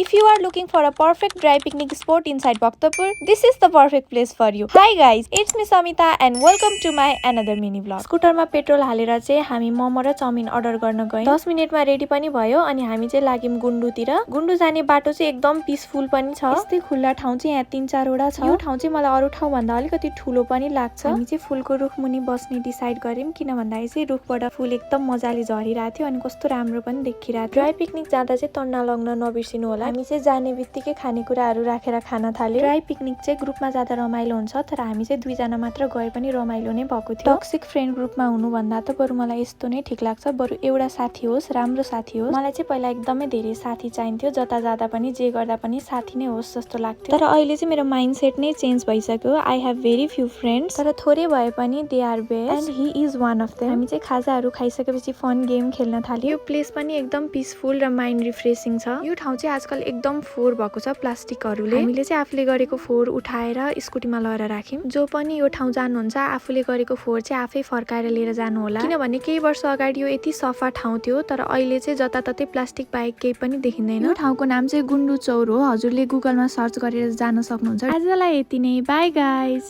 If you are looking for a perfect dry picnic spot inside Bhaktapur, this is the perfect place for you. Hi guys, it's me Samita and welcome to my another mini vlog. स्कुटरमा petrol हालेर चाहिँ हामी मोमो र chowmein order गर्न गयौं। 10 मिनेटमा ready पनि भयो अनि हामी चाहिँ लाग्यौं गुन्डुतिर। गुन्डु जाने बाटो चाहिँ एकदम पिसफुल पनि छ। यस्तै खुल्ला ठाउँ चाहिँ यहाँ 3-4 वटा छ। यो ठाउँ चाहिँ मलाई अरु ठाउँ भन्दा अलिकति ठूलो पनि लाग्छ। हामी चाहिँ फुलको रुख मुनि बस्ने डिसाइड गर्यौं किन भन्दा चाहिँ रुखबाट फुल एकदम मजाले झरिरहेको थियो अनि कस्तो राम्रो पनि देखिरहेको थियो। ड्राई पिकनिक जाँदा चाहिँ तन्ना लग्न नबिर्सिनु होला। हामी चाहिँ जाने बित्तिकै खानेकुराहरू राखेर खान थाल्यौं। ड्राई पिकनिक चाहिँ ग्रुपमा जाँदा रमाइलो हुन्छ तर हामी चाहिँ 2 जना मात्र गए पनि रमाइलो नै भएको थियो। टक्सिक फ्रेन्ड ग्रुपमा हुनु भन्दा त बरु मलाई यस्तो नै ठीक लाग्छ। बरु एउटा साथी होस्, राम्रो साथी होस्। मलाई चाहिँ पहिला एकदमै धेरै साथी चाहिन्थ्यो। जता जाँदा पनि जे गर्दा पनि साथी नै होस् जस्तो लाग्थ्यो। तर अहिले चाहिँ मेरो माइन्डसेट नै चेन्ज भइसक्यो। I have very few friends तर थोरै भए पनि they are best and he is one of them. हामी चाहिँ खाजाहरू खाइसकेपछि फन गेम खेल्न थाल्यौं। यो प्लेस पनि एकदम पिसफुल र माइन्ड रिफ्रेसिङ छ। यो ठाउँ चाहिँ आजकल एकदम फोहोर भएको छ प्लास्टिकहरूले। हामीले चाहिँ आफूले गरेको फोहोर उठाएर स्कुटीमा लगेर राख्यौं। जो पनि यो ठाउँ जानुहुन्छ आफूले गरेको फोहोर चाहिँ आफै फर्काएर लिएर जानु होला किनभने केही वर्ष अगाडि यो यति सफा ठाउँ थियो तर अहिले चाहिँ जताततै प्लास्टिक बाहेक केही पनि देखिँदैन। यो ठाउँको नाम चाहिँ गुन्डु चौर हो। हजुरले गुगलमा सर्च गरेर जान सक्नुहुन्छ। आजलाई यति नै। Bye guys.